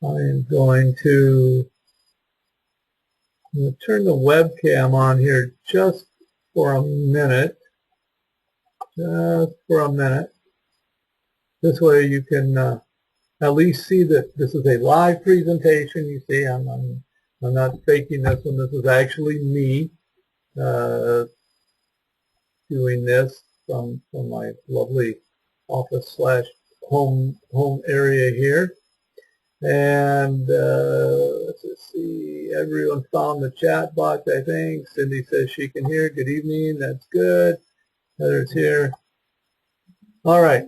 I am going to turn the webcam on here just for a minute. Just for a minute. This way you can at least see that this is a live presentation. You see, I'm not faking this one. This is actually me doing this from my lovely office / home area here. And let's just see, everyone found the chat box, I think. Cindy says she can hear. Good evening. That's good. Heather's here. All right.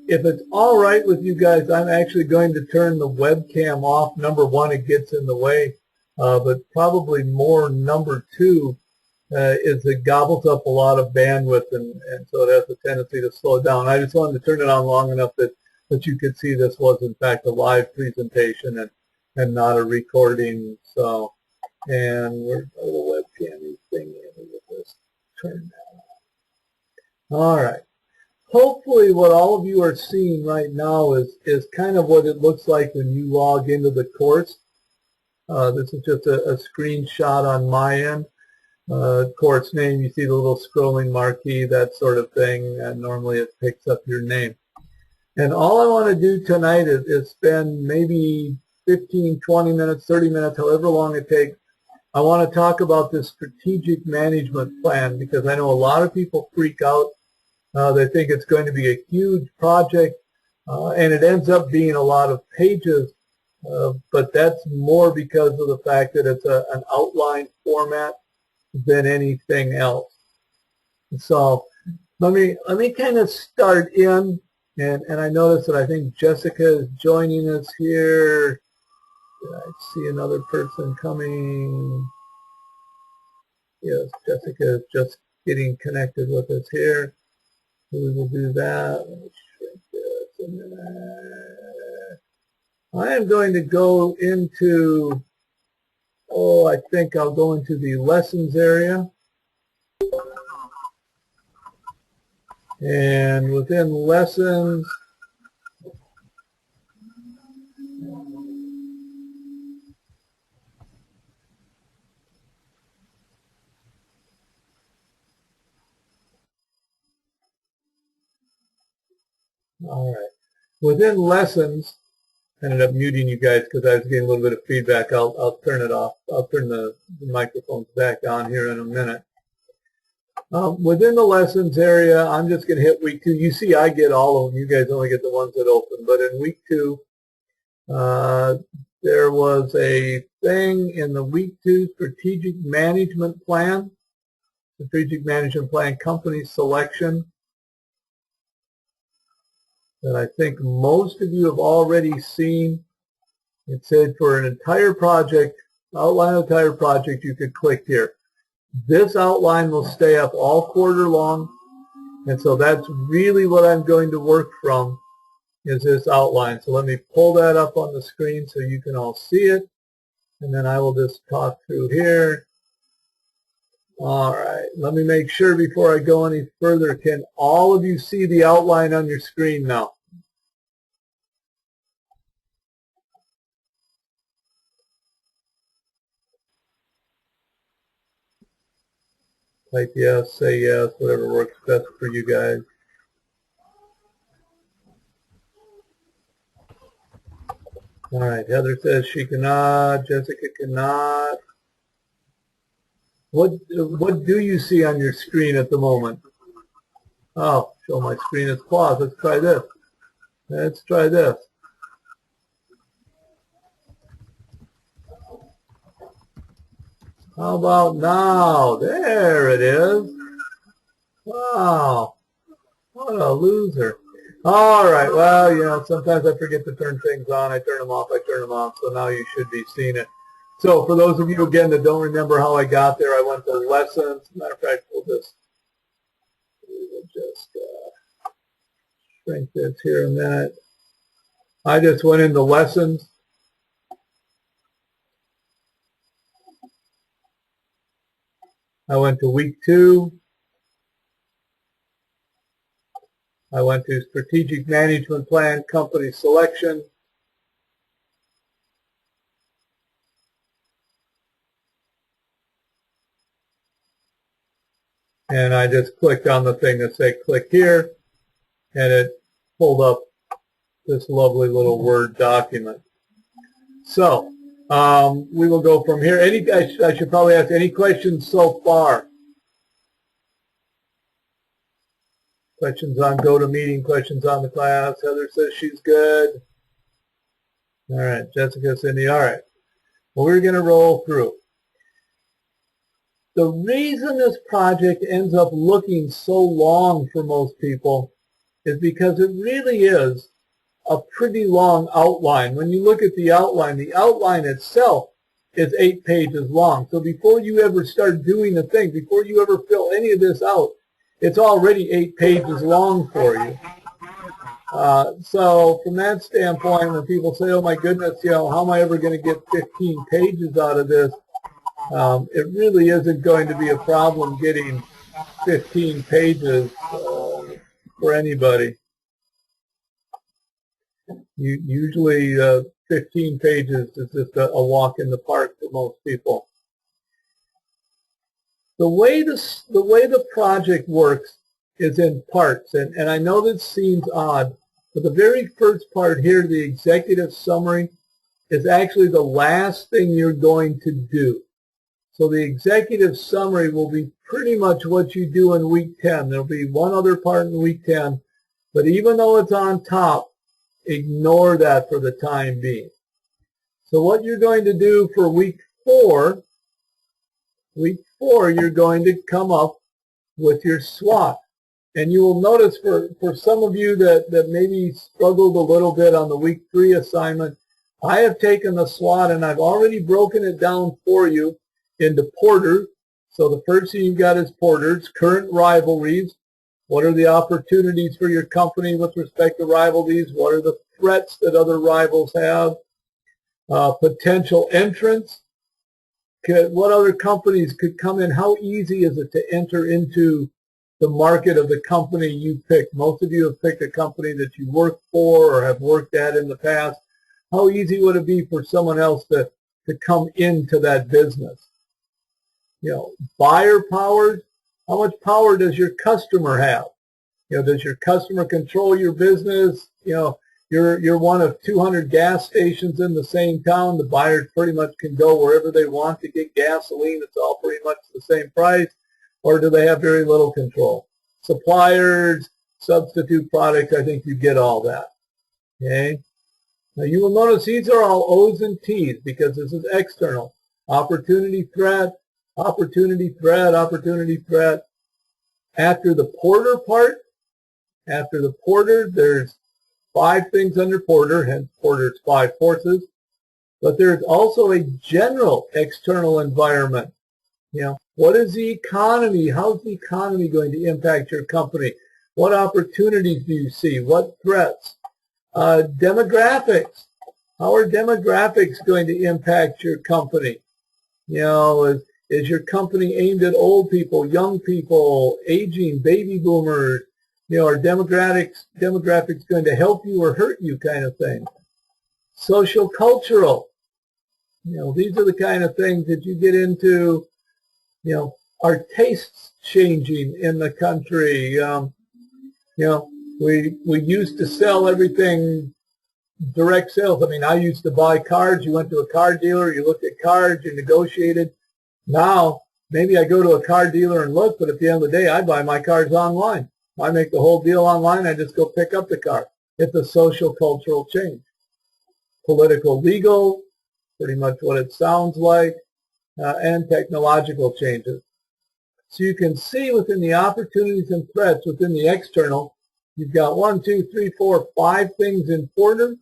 If it's all right with you guys, I'm actually going to turn the webcam off. Number one, it gets in the way. But probably more number two is it gobbles up a lot of bandwidth, and so it has a tendency to slow down. I just wanted to turn it on long enough that you could see this was in fact a live presentation and not a recording. So, and where's the webcam thing in with this? Turn that on. All right. Hopefully what all of you are seeing right now is kind of what it looks like when you log into the course. This is just a screenshot on my end. Course name, you see the little scrolling marquee, that sort of thing, and normally it picks up your name. And all I want to do tonight is spend maybe 15, 20 minutes, 30 minutes, however long it takes. I want to talk about this strategic management plan because I know a lot of people freak out. They think it's going to be a huge project, and it ends up being a lot of pages, but that's more because of the fact that it's an outline format than anything else. So let me kind of start in. And I notice that I think Jessica is joining us here. I see another person coming. Yes, Jessica is just getting connected with us here. So we will do that. Let me shrink this a minute. I am going to go into, I think I'll go into the lessons area. And within lessons, all right. Within lessons, I ended up muting you guys because I was getting a little bit of feedback. I'll turn it off. I'll turn the microphones back on here in a minute. Within the lessons area, I'm just going to hit week 2. You see I get all of them. You guys only get the ones that open. But in week 2, there was a thing in the week 2 strategic management plan company selection that I think most of you have already seen. It said for an entire project, outline of the entire project, you could click here. This outline will stay up all quarter long, and so that's really what I'm going to work from is this outline. So let me pull that up on the screen so you can all see it, and then I will just talk through here. All right, let me make sure before I go any further, can all of you see the outline on your screen now? Type yes, say yes, whatever works best for you guys. All right, Heather says she cannot, Jessica cannot. What do you see on your screen at the moment? Oh, show my screen is paused. Let's try this. Let's try this. How about now? There it is. Wow. What a loser. All right. Well, you know, sometimes I forget to turn things on. I turn them off. I turn them on. So now you should be seeing it. So for those of you, again, that don't remember how I got there, I went to lessons. Matter of fact, we will just shrink this here a minute. I just went into lessons. I went to week 2. I went to strategic management plan, company selection. and I just clicked on the thing that said click here, and it pulled up this lovely little Word document. So we will go from here. I should probably ask any questions so far? Questions on GoToMeeting, questions on the class. Heather says she's good. All right, Jessica, Cindy, all right. Well, we're going to roll through. The reason this project ends up looking so long for most people is because it really is a pretty long outline. When you look at the outline itself is 8 pages long. So before you ever start doing a thing, before you ever fill any of this out, it's already 8 pages long for you. So from that standpoint, when people say, oh my goodness, how am I ever going to get 15 pages out of this? It really isn't going to be a problem getting 15 pages for anybody. Usually 15 pages is just a walk in the park for most people. The way the project works is in parts, and I know this seems odd, but the very first part here, the executive summary, is actually the last thing you're going to do. So the executive summary will be pretty much what you do in week 10. There'll be one other part in week 10, but even though it's on top, ignore that for the time being. So what you're going to do for week 4, you're going to come up with your SWOT. And you will notice for some of you that maybe struggled a little bit on the week 3 assignment, I have taken the SWOT and I've already broken it down for you into porters. So the first thing you've got is porters, current rivalries. What are the opportunities for your company with respect to rivalries? What are the threats that other rivals have? Potential entrants. What other companies could come in? How easy is it to enter into the market of the company you picked? Most of you have picked a company that you work for or have worked at in the past. How easy would it be for someone else to come into that business? Buyer powers. How much power does your customer have? Does your customer control your business? You're one of 200 gas stations in the same town. The buyers pretty much can go wherever they want to get gasoline. It's all pretty much the same price. Or do they have very little control? Suppliers, substitute products, I think you get all that. Okay? Now you will notice these are all O's and T's because this is external. Opportunity, threat, opportunity, threat, opportunity, threat. After the porter part, there's 5 things under porter, hence porter's 5 forces. But there's also a general external environment. What is the economy? How's the economy going to impact your company? What opportunities do you see? What threats? Demographics. How are demographics going to impact your company? Is your company aimed at old people, young people, aging, baby boomers? Are demographics going to help you or hurt you kind of thing? Social cultural. These are the kind of things that you get into. Are tastes changing in the country? We used to sell everything direct sales. I mean, I used to buy cars. You went to a car dealer, you looked at cars, you negotiated. Now, maybe I go to a car dealer and look, but at the end of the day, I buy my cars online. I make the whole deal online. I just go pick up the car. It's a social cultural change. Political, legal, pretty much what it sounds like, and technological changes. So you can see within the opportunities and threats within the external, you've got 1, 2, 3, 4, 5 things in porter,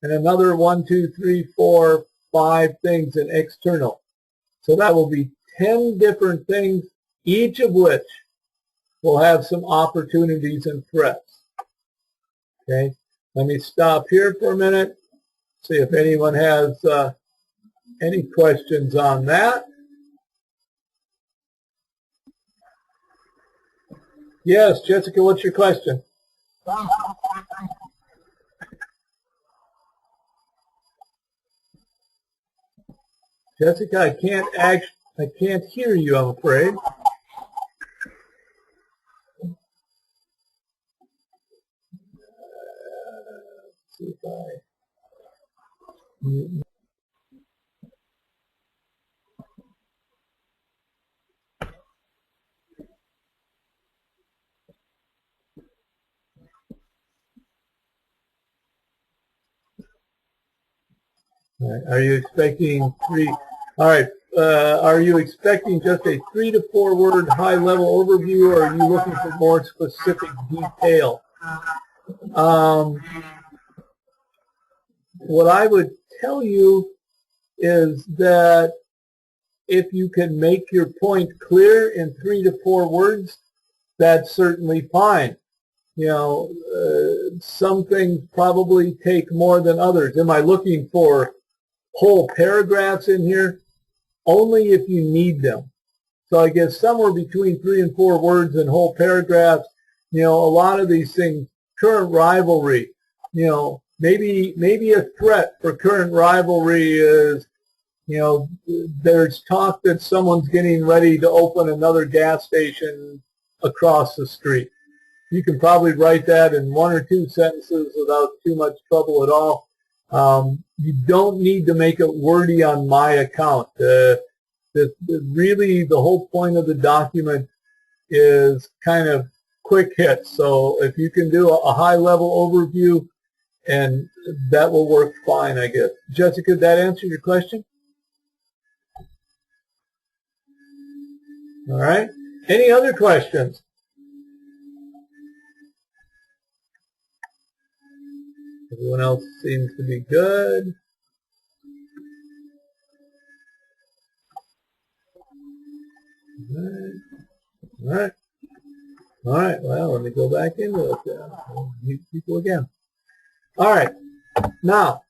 and another 1, 2, 3, 4, 5 things in external. So that will be 10 different things, each of which will have some opportunities and threats. Okay, let me stop here for a minute, see if anyone has any questions on that. Yes, Jessica, what's your question? Jessica, I can't hear you, I'm afraid. see if I... Are you expecting three? All right. Are you expecting just a 3 to 4 word high-level overview, or are you looking for more specific detail? What I would tell you is that if you can make your point clear in 3 to 4 words, that's certainly fine. You know, some things probably take more than others. Am I looking for whole paragraphs in here? Only if you need them. So I guess somewhere between 3 and 4 words and whole paragraphs. You know, a lot of these things, current rivalry, you know, maybe a threat for current rivalry is, you know, there's talk that someone's getting ready to open another gas station across the street. You can probably write that in 1 or 2 sentences without too much trouble at all. You don't need to make it wordy on my account. Really, the whole point of the document is kind of quick hits. So if you can do a high-level overview, and that will work fine, I guess. Jessica, did that answer your question? All right. Any other questions? Everyone else seems to be good. All right. All right. Well, let me go back into it. Meet people again. All right. Now,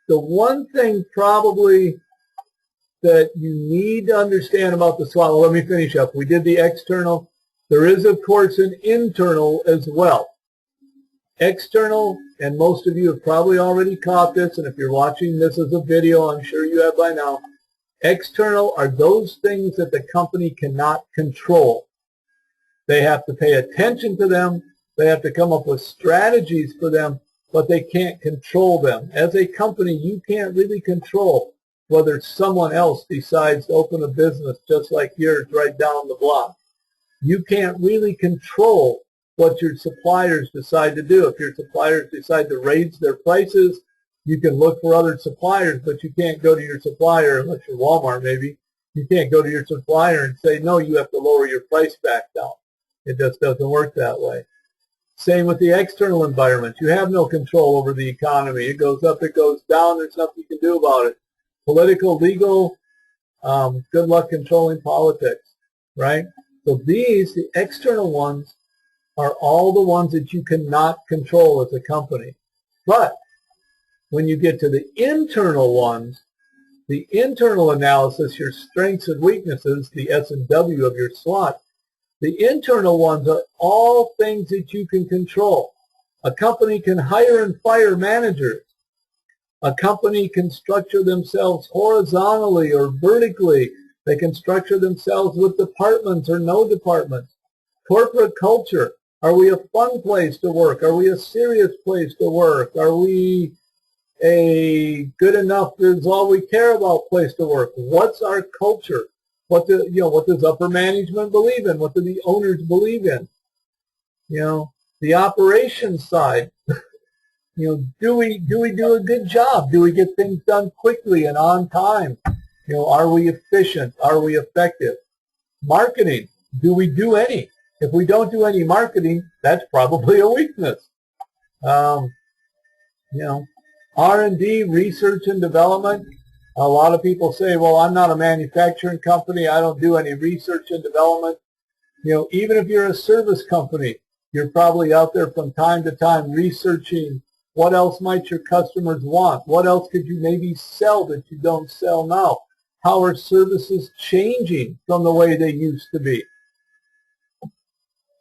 the one thing probably that you need to understand about the SWOT, well, let me finish up. We did the external. There is, of course, an internal as well. External, and most of you have probably already caught this, and if you're watching this as a video, I'm sure you have by now. External are those things that the company cannot control. They have to pay attention to them. They have to come up with strategies for them, but they can't control them. As a company, you can't really control whether someone else decides to open a business just like yours right down the block. You can't really control what your suppliers decide to do. If your suppliers decide to raise their prices, you can look for other suppliers, but you can't go to your supplier, unless you're Walmart maybe, you can't go to your supplier and say, no, you have to lower your price back down. It just doesn't work that way. Same with the external environment. You have no control over the economy. It goes up, it goes down, there's nothing you can do about it. Political, legal, good luck controlling politics, right? So these, the external ones, are all the ones that you cannot control as a company. But when you get to the internal ones, the internal analysis, your strengths and weaknesses, the S&W of your SWOT, the internal ones are all things that you can control. A company can hire and fire managers. A company can structure themselves horizontally or vertically. They can structure themselves with departments or no departments. Corporate culture. Are we a fun place to work? Are we a serious place to work? Are we a good enough is all we care about place to work? What's our culture? What does upper management believe in? What do the owners believe in? The operations side. Do we do a good job? Do we get things done quickly and on time? Are we efficient? Are we effective? Marketing. Do we do any? If we don't do any marketing, that's probably a weakness. R&D, research and development. A lot of people say, well, I'm not a manufacturing company. I don't do any research and development. Even if you're a service company, you're probably out there from time to time researching what else might your customers want. What else could you maybe sell that you don't sell now? How are services changing from the way they used to be?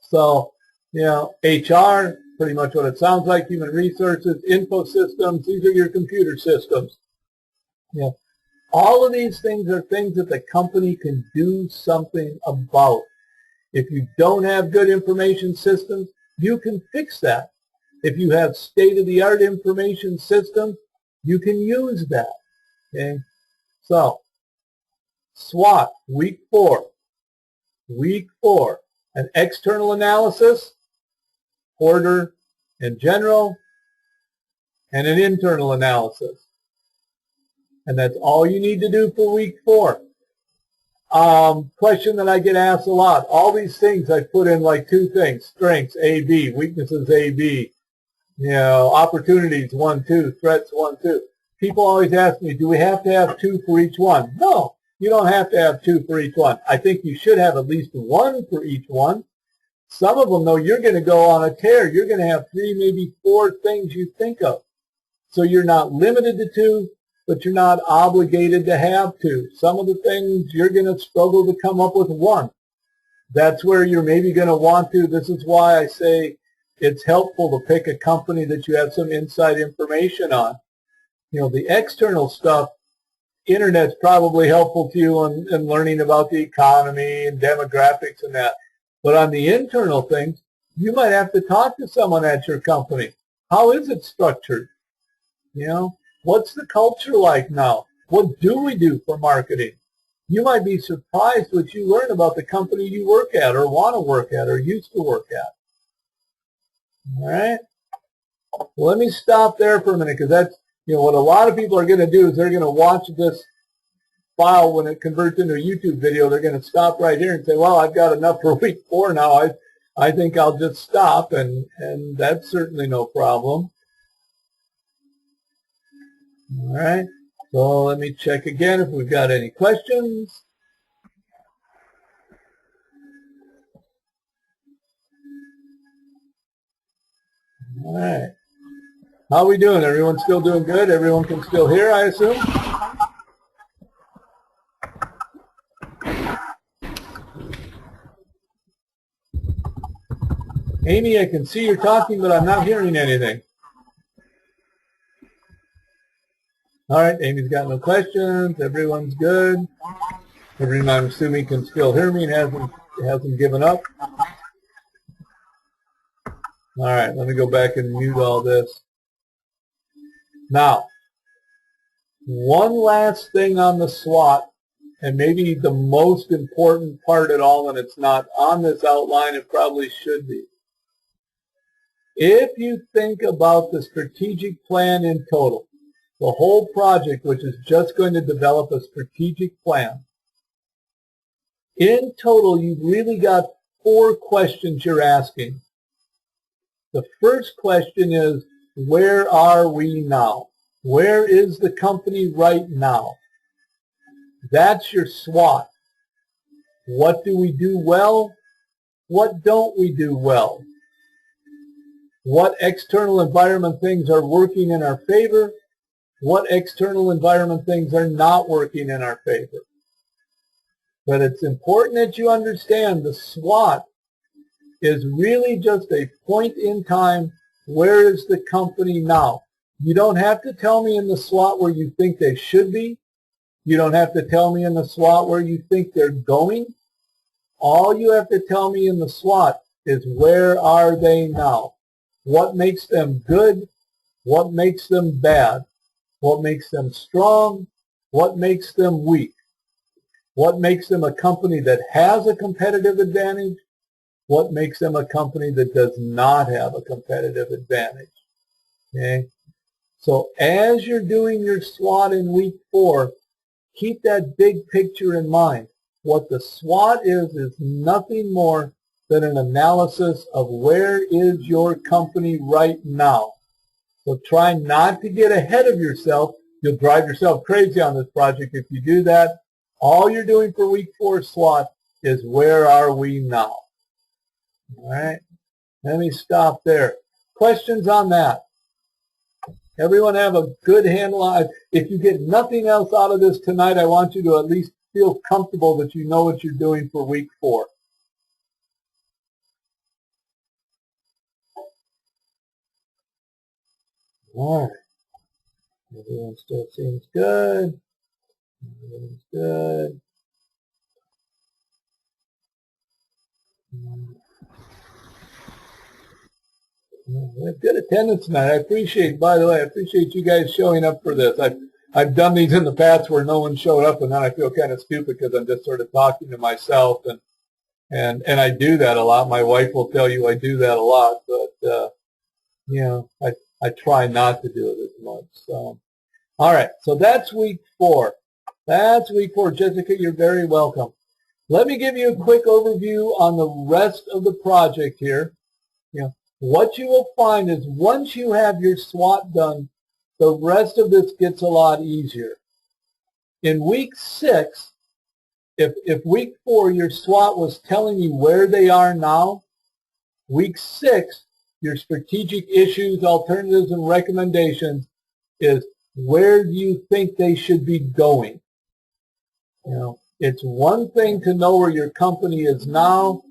So, HR, pretty much what it sounds like, human resources, info systems, these are your computer systems. All of these things are things that the company can do something about. If you don't have good information systems, you can fix that. If you have state-of-the-art information systems, you can use that. Okay? So, SWOT, week 4. Week 4, an external analysis, order in general, and an internal analysis. And that's all you need to do for week 4. Question that I get asked a lot. All these things I put in like 2 things. Strengths, A, B. Weaknesses, A, B. You know, opportunities, 1, 2. Threats, 1, 2. People always ask me, do we have to have 2 for each one? No, you don't have to have 2 for each one. I think you should have at least 1 for each one. Some of them, though, you're going to go on a tear. You're going to have 3, maybe 4 things you think of. So you're not limited to 2, but you're not obligated to have 2. Some of the things you're going to struggle to come up with 1. That's where you're maybe going to want to. This is why I say it's helpful to pick a company that you have some inside information on. You know, the external stuff, Internet's probably helpful to you in learning about the economy and demographics and that. But on the internal things, you might have to talk to someone at your company. How is it structured? You know, what's the culture like now? What do we do for marketing? You might be surprised what you learn about the company you work at or want to work at or used to work at. All right? Well, let me stop there for a minute because that's, you know, what a lot of people are going to do is they're going to watch this file when it converts into a YouTube video. They're going to stop right here and say, well, I've got enough for week 4 now. I think I'll just stop, and that's certainly no problem. All right, so let me check again if we've got any questions. All right, how are we doing? Everyone still doing good? Everyone can still hear, I assume? Amy, I can see you're talking, but I'm not hearing anything. All right, Amy's got no questions. Everyone's good. Everyone, I'm assuming, can still hear me and hasn't given up. All right, let me go back and mute all this. Now, one last thing on the SWOT, and maybe the most important part at all, and it's not on this outline, it probably should be. If you think about the strategic plan in total, the whole project, which is just going to develop a strategic plan, in total, you've really got 4 questions you're asking. The first question is, where are we now? Where is the company right now? That's your SWOT. What do we do well? What don't we do well? What external environment things are working in our favor? What external environment things are not working in our favor? But it's important that you understand the SWOT is really just a point in time. Where is the company now? You don't have to tell me in the SWOT where you think they should be. You don't have to tell me in the SWOT where you think they're going. All you have to tell me in the SWOT is where are they now? What makes them good? What makes them bad? What makes them strong? What makes them weak? What makes them a company that has a competitive advantage? What makes them a company that does not have a competitive advantage? Okay? So as you're doing your SWOT in week 4, keep that big picture in mind. What the SWOT is nothing more than an analysis of where is your company right now. So try not to get ahead of yourself. You'll drive yourself crazy on this project if you do that. All you're doing for week 4 SWOT is where are we now? All right, let me stop there. Questions on that? Everyone have a good handle on it. If you get nothing else out of this tonight, I want you to at least feel comfortable that you know what you're doing for week 4. All right. Everyone still seems good. Everyone's good. We have good attendance tonight. I appreciate, by the way, I appreciate you guys showing up for this. I've done these in the past where no one showed up, and then I feel kind of stupid because I'm just sort of talking to myself, and I do that a lot. My wife will tell you I do that a lot, but you know, I try not to do it as much. So, all right, so that's week 4. That's week 4. Jessica, you're very welcome. Let me give you a quick overview on the rest of the project here. You know, what you will find is once you have your SWOT done, the rest of this gets a lot easier. In week 6, if week 4 your SWOT was telling you where they are now, week 6 your strategic issues, alternatives, and recommendations is where do you think they should be going. You know, it's one thing to know where your company is now.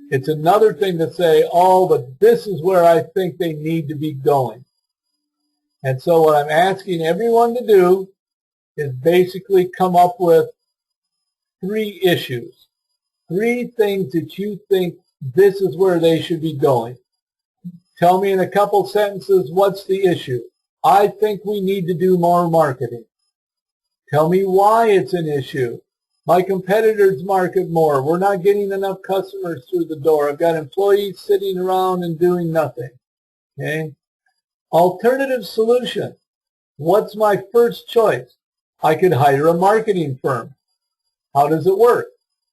It's another thing to say, oh, but this is where I think they need to be going. And so what I'm asking everyone to do is basically come up with 3 issues, 3 things that you think this is where they should be going. Tell me in a couple sentences what's the issue. I think we need to do more marketing. Tell me why it's an issue. My competitors market more. We're not getting enough customers through the door. I've got employees sitting around and doing nothing. Okay? Alternative solution. What's my first choice? I could hire a marketing firm. How does it work?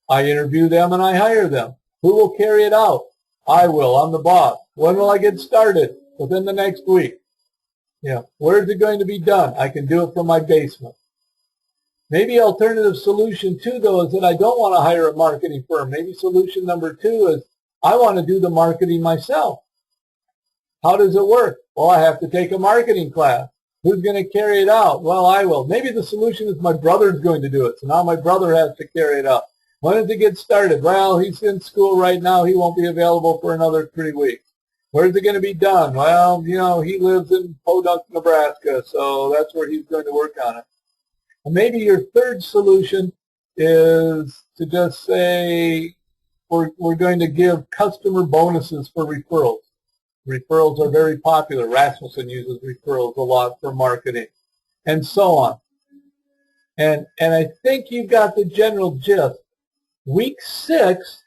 I interview them and I hire them. Who will carry it out? I will. I'm the boss. When will I get started? Within the next week. Yeah. Where is it going to be done? I can do it from my basement. Maybe alternative solution 2, though, is that I don't want to hire a marketing firm. Maybe solution number 2 is I want to do the marketing myself. How does it work? Well, I have to take a marketing class. Who's going to carry it out? Well, I will. Maybe the solution is my brother's going to do it, so now my brother has to carry it out. When does it get started? Well, he's in school right now. He won't be available for another 3 weeks. Where's it going to be done? Well, you know, he lives in Podunk, Nebraska, so that's where he's going to work on it. And maybe your third solution is to just say we're going to give customer bonuses for referrals. Referrals are very popular. Rasmussen uses referrals a lot for marketing, and so on. And I think you've got the general gist. Week 6,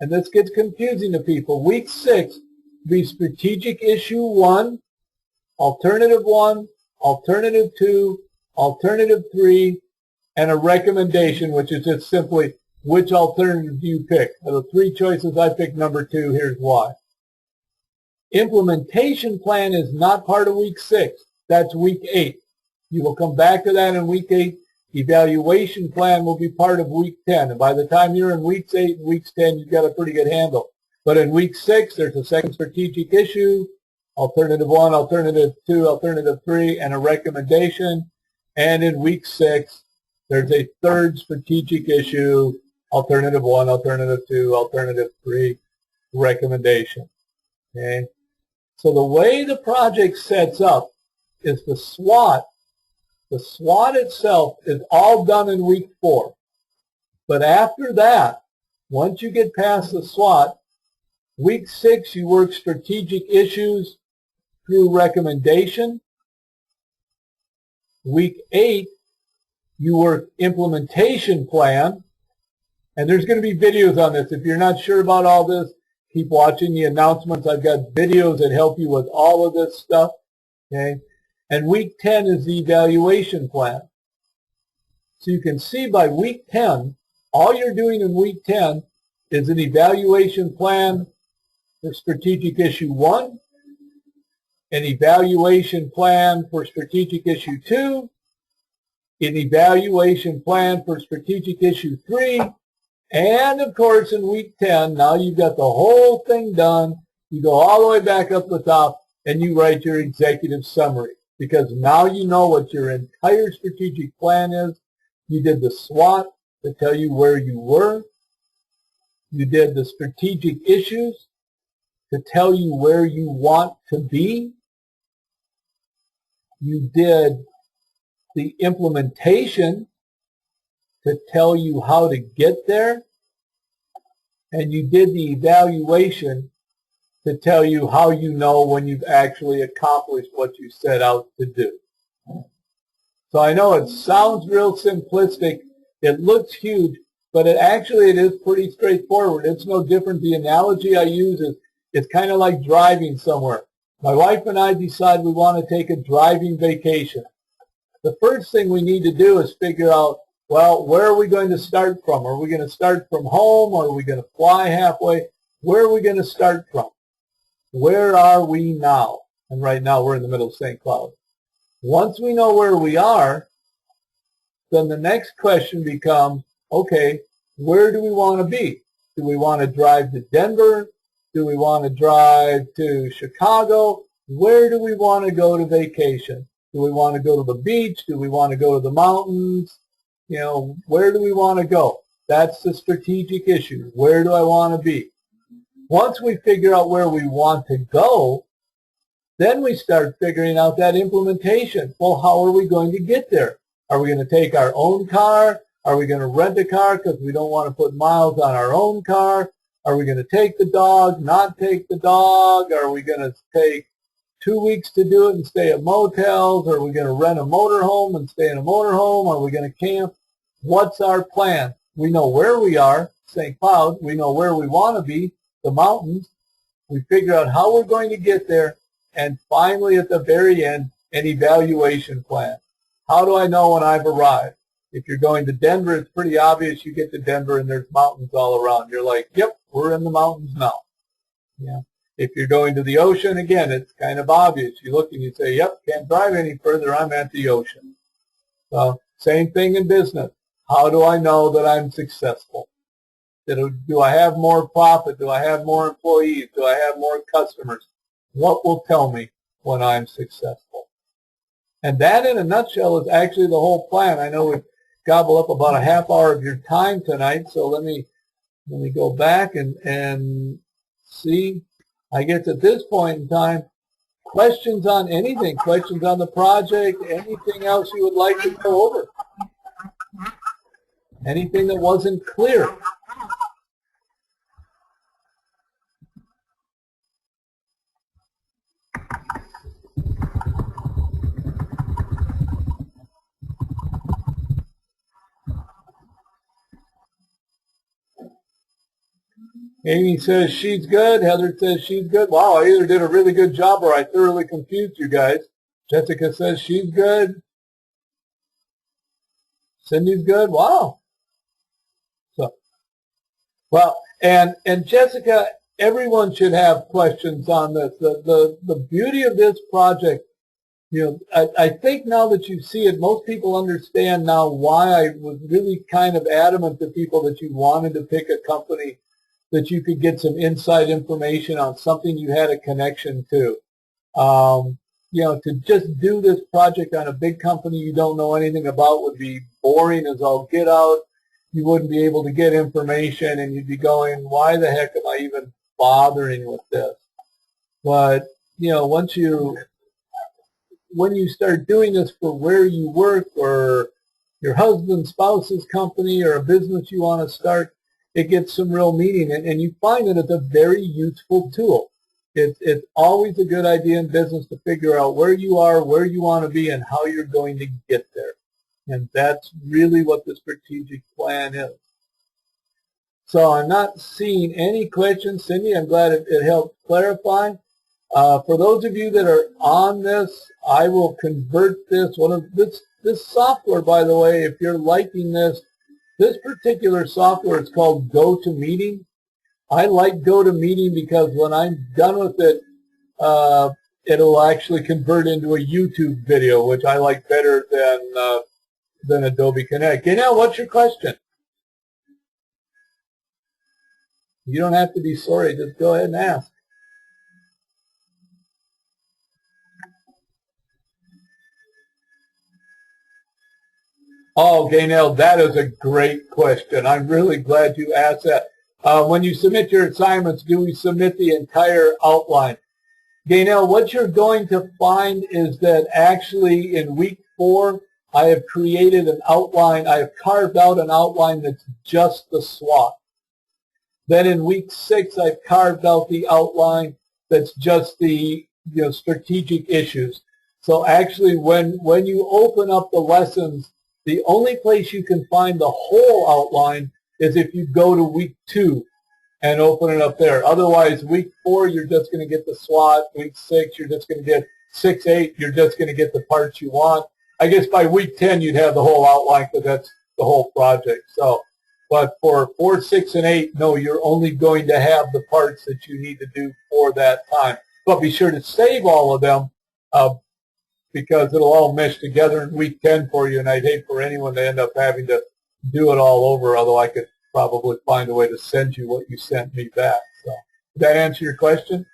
and this gets confusing to people, week 6 will be strategic issue 1, alternative 1, alternative 2, alternative 3, and a recommendation, which is just simply which alternative do you pick. Of the 3 choices, I picked number 2. Here's why. Implementation plan is not part of week 6. That's week 8. You will come back to that in week 8. Evaluation plan will be part of week 10. And by the time you're in weeks 8 and weeks 10, you've got a pretty good handle. But in week 6, there's a second strategic issue, alternative 1, alternative 2, alternative 3, and a recommendation. And in week 6, there's a third strategic issue, alternative 1, alternative 2, alternative 3, recommendation. Okay? So the way the project sets up is the SWOT itself is all done in week 4. But after that, once you get past the SWOT, week 6 you work strategic issues through recommendation. Week 8, you work implementation plan. And there's going to be videos on this. If you're not sure about all this, keep watching the announcements. I've got videos that help you with all of this stuff. Okay? And week 10 is the evaluation plan. So you can see by week 10, all you're doing in week 10 is an evaluation plan for strategic issue 1, an evaluation plan for strategic issue 2, an evaluation plan for strategic issue 3, and of course in week 10, now you've got the whole thing done. You go all the way back up the top and you write your executive summary, because now you know what your entire strategic plan is. You did the SWOT to tell you where you were. You did the strategic issues to tell you where you want to be. You did the implementation to tell you how to get there. And you did the evaluation to tell you how you know when you've actually accomplished what you set out to do. So I know it sounds real simplistic. It looks huge, but it is pretty straightforward. It's no different. The analogy I use is it's kind of like driving somewhere. My wife and I decide we want to take a driving vacation. The first thing we need to do is figure out, well, where are we going to start from? Are we going to start from home, or are we going to fly halfway? Where are we going to start from? Where are we now? And right now we're in the middle of St. Cloud. Once we know where we are, then the next question becomes, okay, where do we want to be? Do we want to drive to Denver? Do we want to drive to Chicago? Where do we want to go to vacation? Do we want to go to the beach? Do we want to go to the mountains? You know, where do we want to go? That's the strategic issue. Where do I want to be? Once we figure out where we want to go, then we start figuring out that implementation. Well, how are we going to get there? Are we going to take our own car? Are we going to rent a car because we don't want to put miles on our own car? Are we going to take the dog, not take the dog? Are we going to take 2 weeks to do it and stay at motels? Are we going to rent a motorhome and stay in a motorhome? Are we going to camp? What's our plan? We know where we are, St. Cloud. We know where we want to be, the mountains. We figure out how we're going to get there. And finally, at the very end, an evaluation plan. How do I know when I've arrived? If you're going to Denver, it's pretty obvious. You get to Denver and there's mountains all around. You're like, yep, we're in the mountains now. Yeah. If you're going to the ocean, again, it's kind of obvious. You look and you say, yep, can't drive any further. I'm at the ocean. Same thing in business. How do I know that I'm successful? Do I have more profit? Do I have more employees? Do I have more customers? What will tell me when I'm successful? And that, in a nutshell, is actually the whole plan. I know we gobble up about a half hour of your time tonight, so let me go back and see. I guess at this point in time, questions on anything, questions on the project, anything else you would like to go over? Anything that wasn't clear? Amy says she's good. Heather says she's good. Wow, I either did a really good job or I thoroughly confused you guys. Jessica says she's good. Cindy's good. Wow. So, well, and Jessica, everyone should have questions on this. The beauty of this project, you know, I think now that you see it, most people understand now why I was really kind of adamant to people that you wanted to pick a company that you could get some inside information on, something you had a connection to. You know, to just do this project on a big company you don't know anything about would be boring as all get out. You wouldn't be able to get information, and you'd be going, why the heck am I even bothering with this? But, you know, when you start doing this for where you work or your husband, spouse's company, or a business you want to start, it gets some real meaning, and you find that it's a very useful tool. It's always a good idea in business to figure out where you are, where you want to be, and how you're going to get there. And that's really what the strategic plan is. So I'm not seeing any questions. Cindy, I'm glad it helped clarify. For those of you that are on this, I will convert this. This software, by the way, if you're liking this particular software is called GoToMeeting. I like GoToMeeting because when I'm done with it, it'll actually convert into a YouTube video, which I like better than Adobe Connect. Gaynell, what's your question? You don't have to be sorry. Just go ahead and ask. Oh, Gaynell, that is a great question. I'm really glad you asked that. When you submit your assignments, do we submit the entire outline? Gaynell, what you're going to find is that actually in week 4, I have created an outline. I have carved out an outline that's just the SWOT. Then in week 6, I've carved out the outline that's just the strategic issues. So actually, when you open up the lessons, the only place you can find the whole outline is if you go to week 2 and open it up there. Otherwise, week 4, you're just going to get the SWOT. Week 6, you're just going to get 6-8. You're just going to get the parts you want. I guess by week 10, you'd have the whole outline because that's the whole project. So, but for 4, 6, and 8, no, you're only going to have the parts that you need to do for that time. But be sure to save all of them because it'll all mesh together in week 10 for you, and I'd hate for anyone to end up having to do it all over, although I could probably find a way to send you what you sent me back. So, did that answer your question?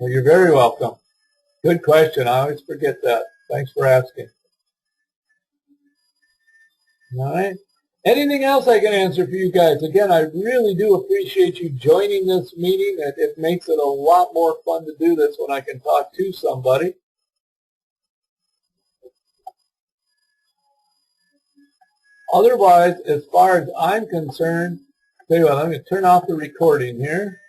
Well, you're very welcome. Good question. I always forget that. Thanks for asking. All right. Anything else I can answer for you guys? Again, I really do appreciate you joining this meeting. It makes it a lot more fun to do this when I can talk to somebody. Otherwise, as far as I'm concerned, tell you what, I'm going to turn off the recording here.